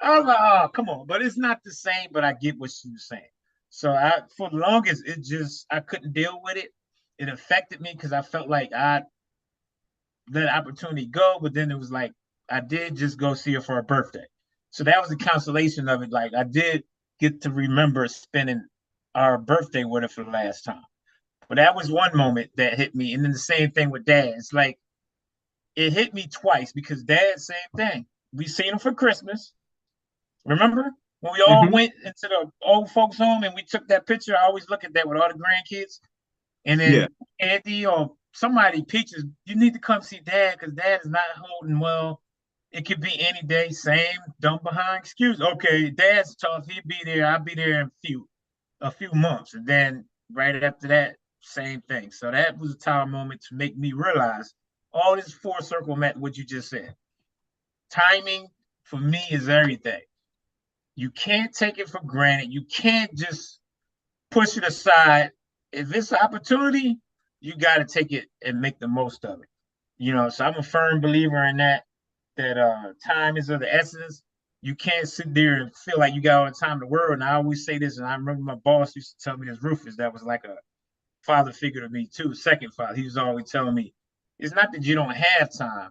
I was like, oh, come on, but it's not the same, but I get what she was saying. So for the longest, I couldn't deal with it. It affected me because I felt like I let opportunity go, but then it was like I did just go see her for her birthday. So that was the consolation of it. Like I did get to remember spending our birthday with her for the last time. But that was one moment that hit me. And then the same thing with Dad. It's like it hit me twice because Dad, same thing. We seen him for Christmas. Remember? When we all went into the old folks' home and we took that picture, I always look at that with all the grandkids. And then Andy or somebody, Peaches, you need to come see Dad because Dad is not holding well. It could be any day, same, dumb behind excuse. Okay, Dad's tough. He'll be there. I'll be there in a few months. And then right after that, same thing. So that was a tower moment to make me realize all this full circle met what you just said. Timing for me is everything. You can't take it for granted. You can't just push it aside. If it's an opportunity, you got to take it and make the most of it. So I'm a firm believer in that time is of the essence. You can't sit there and feel like you got all the time in the world. And I always say this, and I remember my boss used to tell me this, Rufus, that was like a father figure to me too, second father. He was always telling me, it's not that you don't have time,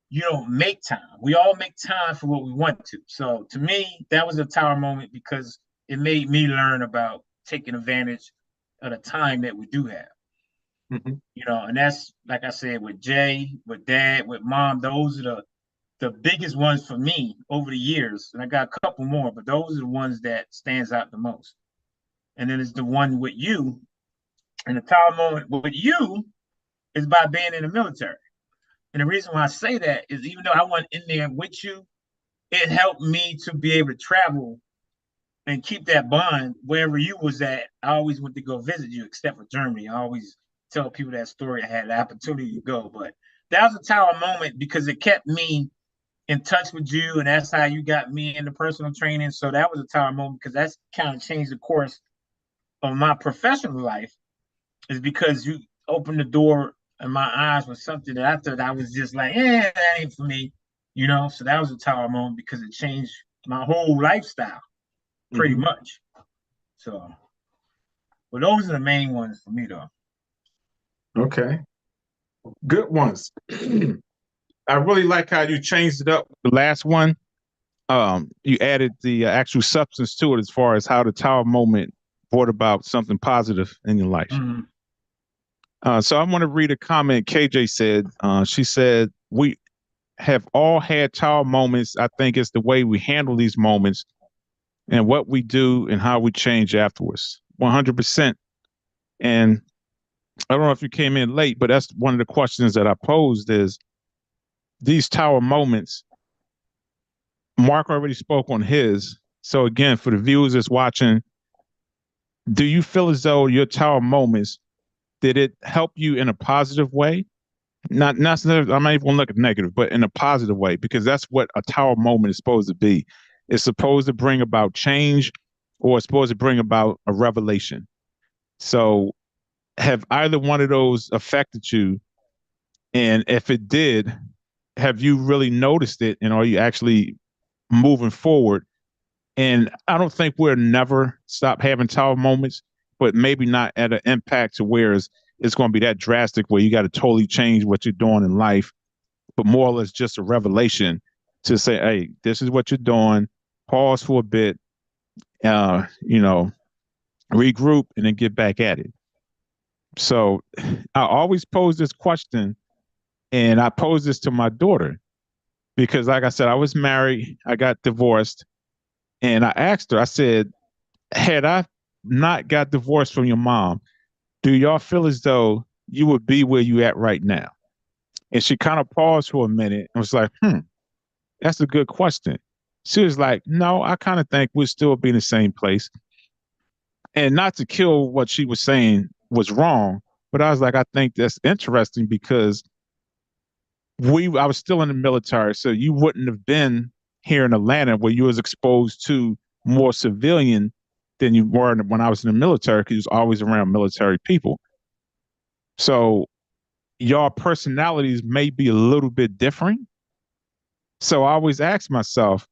you don't make time. We all make time for what we want to. So to me, that was a tower moment because it made me learn about taking advantage of the time that we do have. And that's like I said, with Jay, with Dad, with Mom, those are the biggest ones for me over the years. And I got a couple more, but those are the ones that stands out the most. And then it's the one with you. And the tower moment with you is by being in the military. And the reason why I say that is even though I went in there with you, it helped me to be able to travel and keep that bond wherever you was at. I always went to go visit you, except for Germany. I always tell people that story. I had the opportunity to go, but that was a tower moment because it kept me in touch with you, and that's how you got me into personal training. So that was a tower moment because that's kind of changed the course of my professional life, is because you opened the door in my eyes with something that I thought I was just like, that ain't for me, So that was a tower moment because it changed my whole lifestyle pretty much. So, but those are the main ones for me, though. Okay. Good ones. I really like how you changed it up. The last one, you added the actual substance to it as far as how the tower moment brought about something positive in your life. So I want to read a comment KJ said. She said, we have all had tower moments. I think it's the way we handle these moments and what we do and how we change afterwards. 100%. And I don't know if you came in late, but that's one of the questions that I posed is these tower moments. Mark already spoke on his. So again, for the viewers that's watching, do you feel as though your tower moments, did it help you in a positive way? Not I'm not even going to look at negative, but in a positive way, because that's what a tower moment is supposed to be. It's supposed to bring about change, or it's supposed to bring about a revelation. So have either one of those affected you? And if it did, have you really noticed it? And are you actually moving forward? And I don't think we'll never stop having tower moments, but maybe not at an impact to where it's going to be that drastic where you got to totally change what you're doing in life, but more or less just a revelation to say, hey, this is what you're doing. Pause for a bit, regroup, and then get back at it. So I always pose this question, and I pose this to my daughter because, like I said, I was married, I got divorced, and I asked her, I said, had I not got divorced from your mom, do y'all feel as though you would be where you at right now? And she kind of paused for a minute and was like, that's a good question. She was like, no, I kind of think we'd still be in the same place. And not to kill what she was saying was wrong, but I was like, I think that's interesting because I was still in the military, so you wouldn't have been here in Atlanta where you was exposed to more civilian than you were when I was in the military because you was always around military people. So your personalities may be a little bit different. So I always ask myself,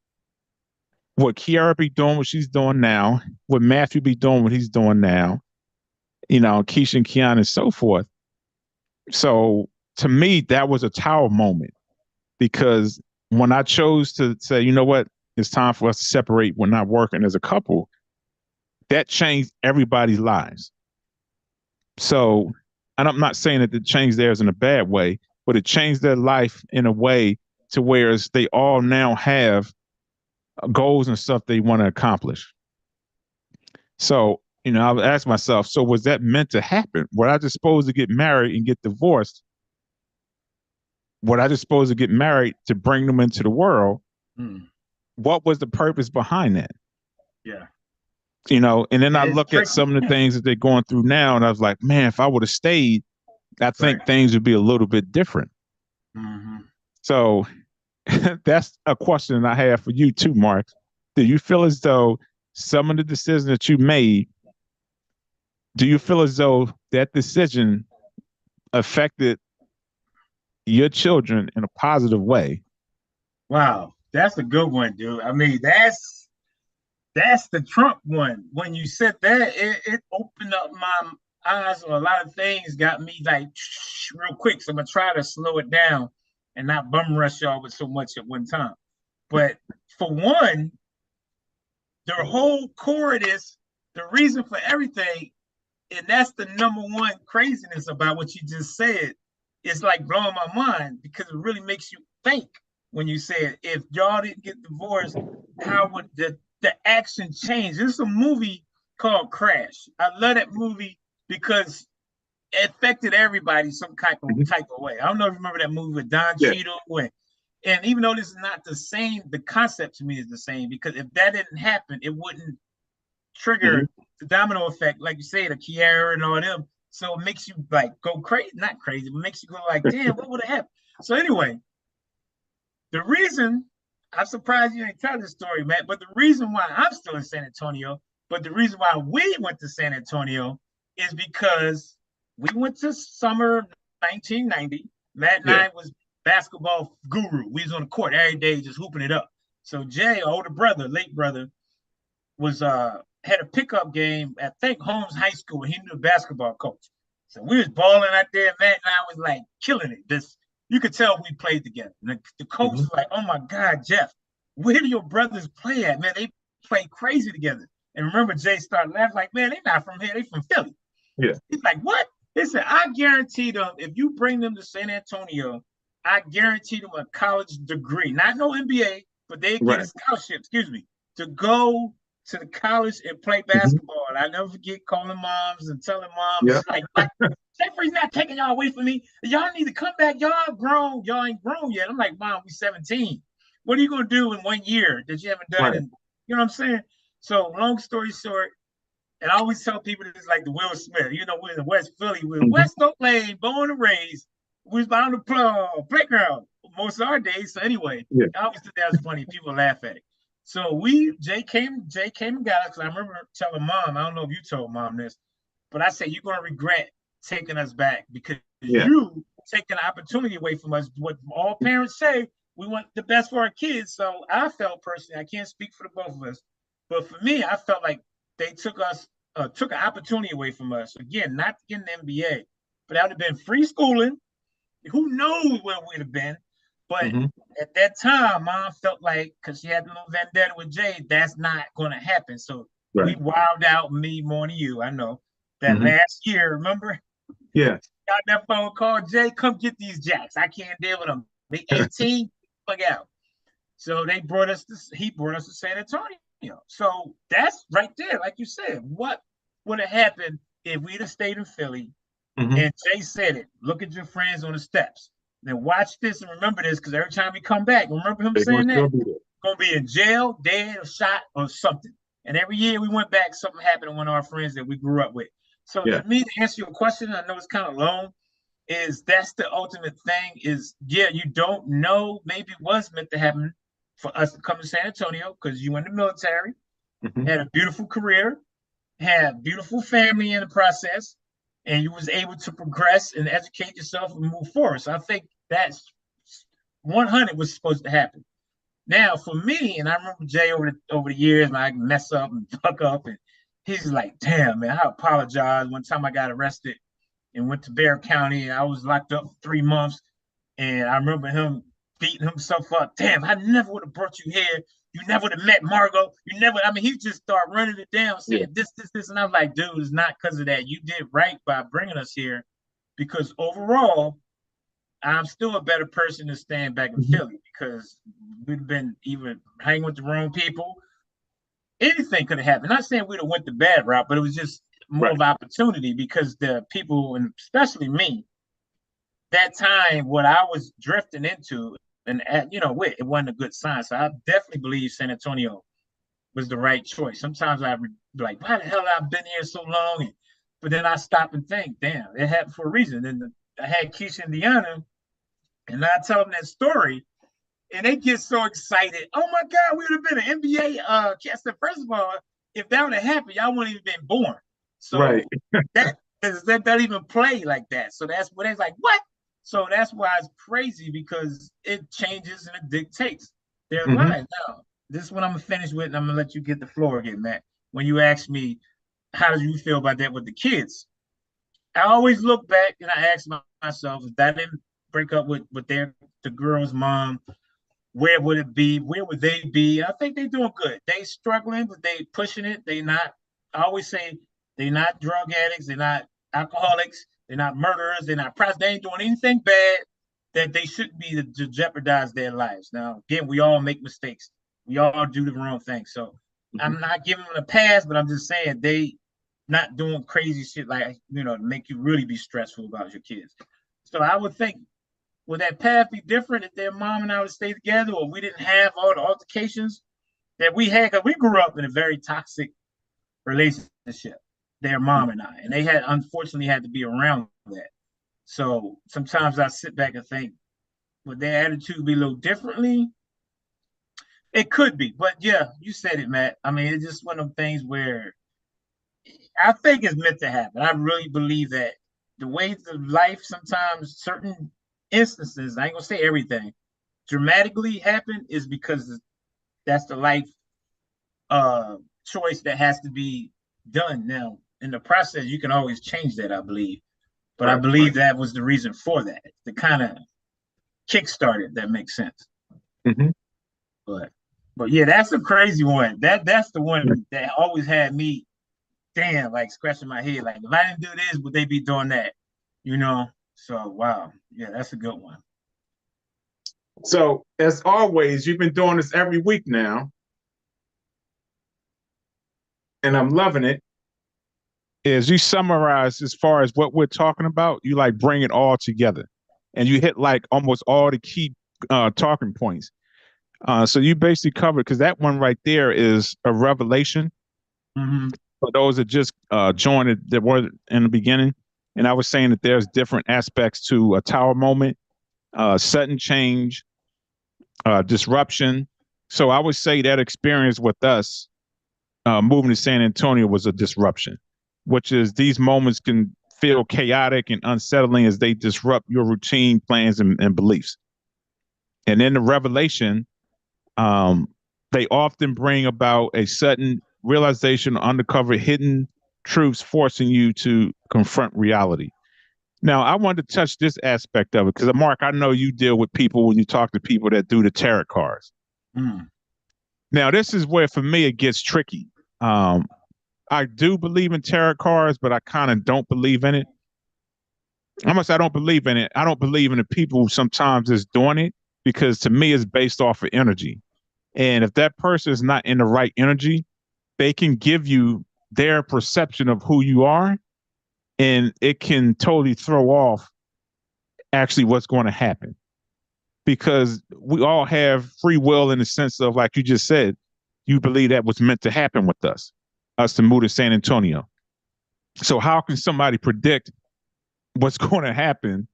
would Kiara be doing what she's doing now? Would Matthew be doing what he's doing now? Keisha and Keon and so forth. So to me, that was a tower moment because when I chose to say, you know what, it's time for us to separate, we're not working as a couple, that changed everybody's lives. So, and I'm not saying that the change theirs in a bad way, but it changed their life in a way to where they all now have goals and stuff they want to accomplish. So, I would ask myself, so was that meant to happen? Were I just supposed to get married and get divorced? Were I just supposed to get married to bring them into the world? What was the purpose behind that? Yeah. And then I look at some of the things that they're going through now, and I was like, man, if I would have stayed, I think things would be a little bit different. Mm-hmm. So that's a question I have for you too, Mark. Do you feel as though some of the decisions that you made, do you feel as though that decision affected your children in a positive way? Wow, that's a good one, dude. I mean, that's the Trump one. When you said that, it opened up my eyes on a lot of things, got me like real quick. So I'm gonna try to slow it down and not bum rush y'all with so much at one time. But for one, the whole core of this, the reason for everything, and that's the number one craziness about what you just said, it's like blowing my mind because it really makes you think when you said, if y'all didn't get divorced, how would the action change? There's a movie called Crash. I love that movie because it affected everybody some type of way. I don't know if you remember that movie with Don Cheadle. And even though this is not the same, the concept to me is the same because if that didn't happen, it wouldn't trigger the domino effect, like you said, the Kiara and all them. So it makes you like go crazy, not crazy, but makes you go like, damn, what would have happened? So anyway, the reason, I'm surprised you didn't tell this story, Matt, but the reason why I'm still in San Antonio, but the reason why we went to San Antonio is because we went to summer 1990. Matt and I was basketball guru. We was on the court every day just hooping it up. So Jay, older brother, late brother, was had a pickup game at I think Holmes High School, and he knew the basketball coach. So we was balling out there. Matt and I was like killing it. This you could tell we played together. And the coach was like, "Oh my God, Jeff, where do your brothers play at? Man, they play crazy together." And remember, Jay started laughing like, "Man, they not from here. They from Philly." Yeah. He's like, "What?" He said, "I guarantee them if you bring them to San Antonio, I guarantee them a college degree, not no MBA, but they get a scholarship. Excuse me, to go to the college and play basketball." And I never forget calling moms and telling moms, like, Jeffrey's not taking y'all away from me. Y'all need to come back. Y'all grown. Y'all ain't grown yet. I'm like, Mom, we 17. What are you going to do in 1 year that you haven't done? And, you know what I'm saying? So long story short, and I always tell people this is like the Will Smith. We're in West Philly. We're in West Oak Lane, born and raised. We was on the playground most of our days. So anyway, I always think that was funny. People laugh at it. So Jay came and got us because I remember telling Mom, I don't know if you told Mom this, but I said, you're going to regret taking us back because Yeah. you taking the opportunity away from us. What all parents say, we want the best for our kids. So I felt personally, I can't speak for the both of us, but for me, I felt like they took an opportunity away from us. Again, not to get in the NBA, but that would have been free schooling. Who knows where we'd have been? But at that time, Mom felt like, because she had a little vendetta with Jay, that's not going to happen. So we wilded out, me more than you. I know that last year, remember? Yeah. Got that phone call, Jay, come get these jacks. I can't deal with them. They 18, fuck out. So he brought us to San Antonio. So that's right there, like you said. What would have happened if we'd have stayed in Philly? And Jay said it. Look at your friends on the steps. Then watch this and remember this, because every time we come back, remember him saying that? Gonna be in jail, dead, or shot, or something. And every year we went back, something happened to one of our friends that we grew up with. So to me, to answer your question, I know it's kind of long, is that's the ultimate thing is, yeah, you don't know, maybe it was meant to happen for us to come to San Antonio because you were in the military, had a beautiful career, had a beautiful family in the process, and you was able to progress and educate yourself and move forward. So I think that's 100 was supposed to happen. Now for me, and I remember Jay over the years, I mess up and fuck up, and he's like, damn, man, I apologize. One time I got arrested and went to Bexar County, and I was locked up for 3 months. And I remember him beating himself up. Damn, I never would have brought you here. You never would have met Margot. You never, I mean, he just started running it down, saying this. And I was like, dude, it's not because of that. You did right by bringing us here, because overall, I'm still a better person than staying back in Philly, because we've been even hanging with the wrong people. Anything could have happened. Not saying we'd have went the bad route, but it was just more of opportunity, because the people, and especially me, that time, what I was drifting into, and it wasn't a good sign. So I definitely believe San Antonio was the right choice. Sometimes I be like, why the hell have I been here so long? But then I stop and think, damn, it happened for a reason. And I had Keisha and Deanna, and I tell them that story, and they get so excited. Oh my God, we would have been an NBA cast. First of all, if that would have happened, y'all wouldn't even been born. So that doesn't even play like that. So that's what it's like, what? So that's why it's crazy, because it changes and it dictates their lives. Now, this is what I'm gonna finish with, and I'm gonna let you get the floor again, Matt. When you ask me, how do you feel about that with the kids? I always look back and I ask myself, if that didn't break up with the girl's mom, where would it be? Where would they be? I think they're doing good. They struggling, but they pushing it. They not. I always say they're not drug addicts. They're not alcoholics. They're not murderers. They're not they ain't doing anything bad that they shouldn't be to jeopardize their lives. Now, again, we all make mistakes. We all do the wrong thing. So I'm not giving them a pass, but I'm just saying they not doing crazy shit like, to make you really be stressful about your kids. So I would think, would that path be different if their mom and I would stay together, or we didn't have all the altercations that we had? Because we grew up in a very toxic relationship, their mom and I, and they unfortunately had to be around that. So sometimes I sit back and think, would their attitude be a little differently? It could be, but yeah, you said it, Matt. I mean, it's just one of them things where I think it's meant to happen. I really believe that the way the life sometimes, certain instances, I ain't gonna say everything, dramatically happen, is because that's the life choice that has to be done. Now, in the process, you can always change that, I believe. But I believe that was the reason for that, to kind of kickstart it. That makes sense. But yeah, that's a crazy one. That's the one that always had me, damn, like scratching my head. Like, if I didn't do this, would they be doing that? So wow, yeah, that's a good one. So as always, you've been doing this every week now, and I'm loving it. As you summarize as far as what we're talking about, you like bring it all together, and you hit like almost all the key talking points. So you basically covered, because that one right there is a revelation for those that just joined it, that were in the beginning. And I was saying that there's different aspects to a tower moment, sudden change, disruption. So I would say that experience with us moving to San Antonio was a disruption, which is these moments can feel chaotic and unsettling as they disrupt your routine, plans, and beliefs. And in the revelation, they often bring about a sudden realization or uncover hidden truths, forcing you to confront reality. Now, I wanted to touch this aspect of it because, Mark, I know you deal with people when you talk to people that do the tarot cards. Now, this is where, for me, it gets tricky. I do believe in tarot cards, but I kind of don't believe in it. How much I don't believe in it, I don't believe in the people who sometimes is doing it, because to me, it's based off of energy. And if that person is not in the right energy, they can give you their perception of who you are, and it can totally throw off actually what's going to happen. Because we all have free will in the sense of, like you just said, you believe that was meant to happen with us to move to San Antonio. So how can somebody predict what's going to happen?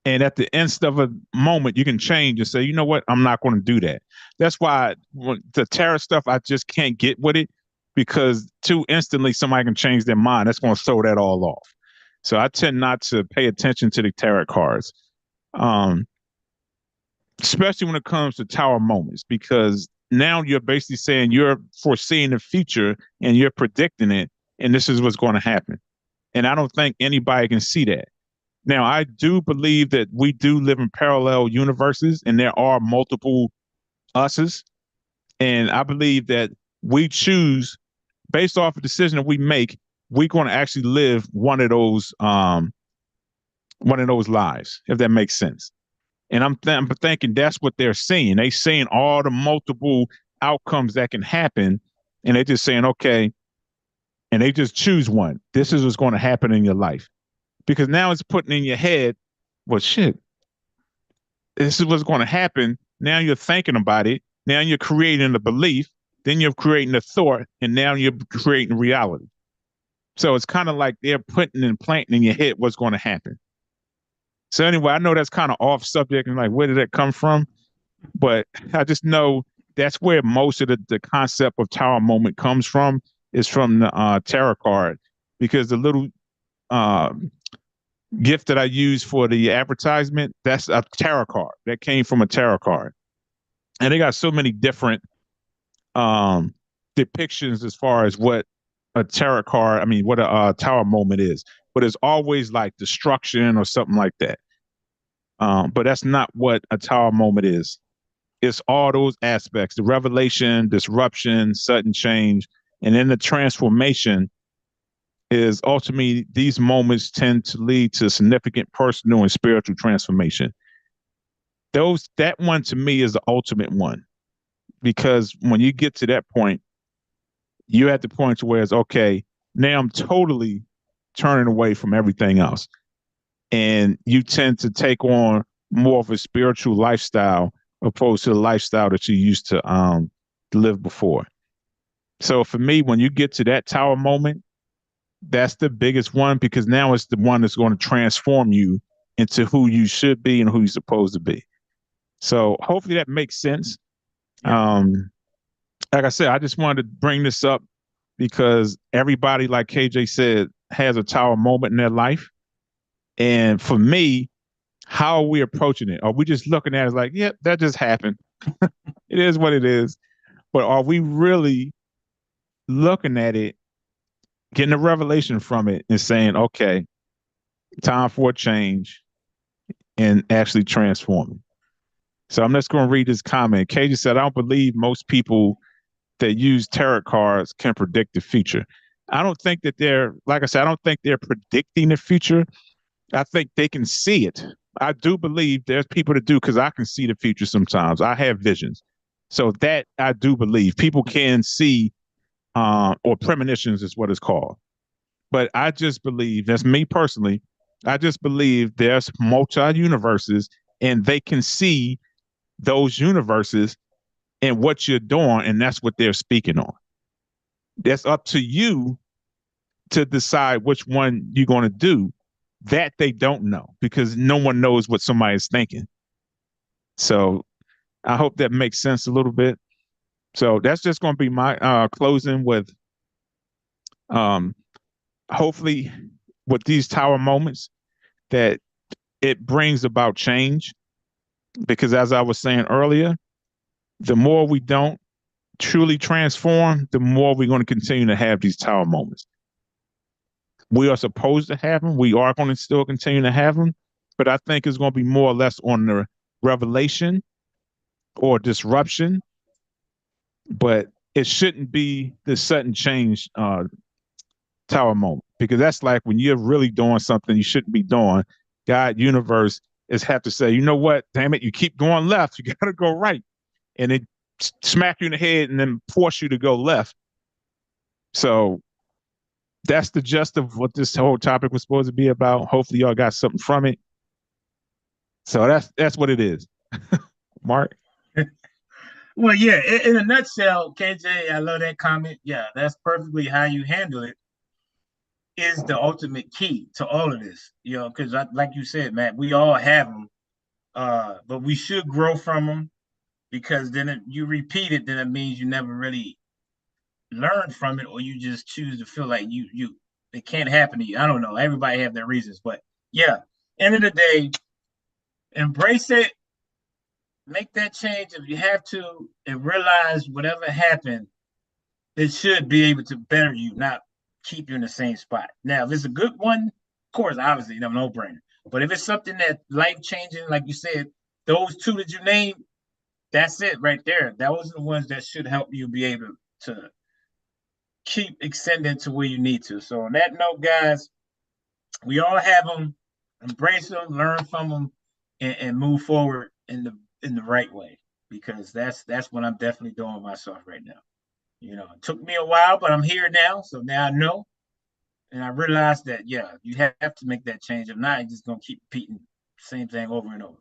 And at the end of a moment, you can change and say, you know what, I'm not going to do that. That's why the tarot stuff, I just can't get with it, because too instantly somebody can change their mind. That's going to throw that all off. So I tend not to pay attention to the tarot cards, especially when it comes to tower moments, because now you're basically saying you're foreseeing the future and you're predicting it, and this is what's going to happen. And I don't think anybody can see that. Now, I do believe that we do live in parallel universes, and there are multiple us's. And I believe that we choose, based off a decision that we make, we're going to actually live one of those lives, if that makes sense. And I'm thinking that's what they're seeing. They're seeing all the multiple outcomes that can happen, and they're just saying, okay, and they just choose one. This is what's going to happen in your life. Because now it's putting in your head, well, shit, this is what's going to happen. Now you're thinking about it. Now you're creating a belief. Then you're creating a thought. And now you're creating reality. So it's kind of like they're putting and planting in your head what's going to happen. So anyway, I know that's kind of off subject and like, where did that come from? But I just know that's where most of the concept of tower moment comes from, is from the tarot card. Because the little gift that I use for the advertisement, that's a tarot card that came from a tarot card. And they got so many different depictions as far as what a tarot card, I mean, what a tower moment is. But it's always like destruction or something like that. But that's not what a tower moment is. It's all those aspects: the revelation, disruption, sudden change, and then the transformation is ultimately, these moments tend to lead to significant personal and spiritual transformation. That one to me is the ultimate one, because when you get to that point, you're at the point to where it's okay, now I'm totally turning away from everything else. And you tend to take on more of a spiritual lifestyle opposed to the lifestyle that you used to live before. So for me, when you get to that tower moment, that's the biggest one, because now it's the one that's going to transform you into who you should be and who you're supposed to be. So hopefully that makes sense. Yeah. Like I said, I just wanted to bring this up because everybody, like KJ said, has a tower moment in their life. And for me, how are we approaching it? Are we just looking at it like, yep, that just happened. It is what it is. But are we really looking at it, getting a revelation from it and saying, okay, time for a change, and actually transforming? So I'm just going to read this comment. KJ said, I don't believe most people that use tarot cards can predict the future. I don't think that like I said, I don't think they're predicting the future. I think they can see it. I do believe there's people that do, because I can see the future sometimes. I have visions. So that I do believe people can see, or premonitions is what it's called. But I just believe, that's me personally, I just believe there's multi-universes, and they can see those universes and what you're doing, and that's what they're speaking on. That's up to you to decide which one you're going to do. That they don't know, because no one knows what somebody is thinking. So I hope that makes sense a little bit. So that's just going to be my closing with, hopefully with these tower moments that it brings about change. Because as I was saying earlier, the more we don't truly transform, the more we're going to continue to have these tower moments. We are supposed to have them. We are going to still continue to have them, but I think it's going to be more or less on the revelation or disruption. But it shouldn't be the sudden change tower moment, because that's like when you're really doing something you shouldn't be doing. God, universe is have to say, you know what? Damn it, you keep going left. You got to go right, and it smack you in the head and then force you to go left. So that's the gist of what this whole topic was supposed to be about. Hopefully y'all got something from it. So that's what it is. Mark? Well, yeah, in a nutshell, KJ, I love that comment. Yeah, that's perfectly how you handle it is the ultimate key to all of this, you know, because like you said, Matt, we all have them, but we should grow from them, because then you repeat it, then it means you never really learn from it, or you just choose to feel like you it can't happen to you. I don't know. Everybody have their reasons, but yeah, end of the day, embrace it, make that change if you have to, and realize whatever happened, it should be able to better you, not keep you in the same spot. Now, if it's a good one, of course, obviously, no brainer. But if it's something that life changing, like you said, those two that you named, that's it right there. Those are the ones that should help you be able to keep extending to where you need to. So on that note, guys, we all have them. Embrace them, learn from them, and move forward in the right way. Because that's what I'm definitely doing myself right now. You know, it took me a while, but I'm here now. So now I know. And I realized that, yeah, you have to make that change. If not, you're just going to keep repeating the same thing over and over.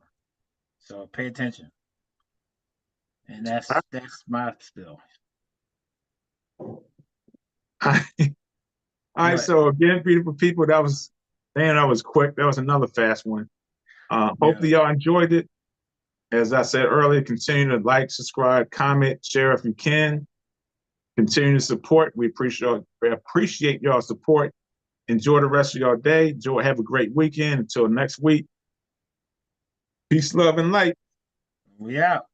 So pay attention. And that's my spill. All right, so again, beautiful people, that was quick. That was another fast one. Hopefully y'all enjoyed it. As I said earlier, continue to like, subscribe, comment, share if you can. Continue to support. We appreciate y'all support. Enjoy the rest of your day. Have a great weekend. Until next week. Peace, love, and light. We out.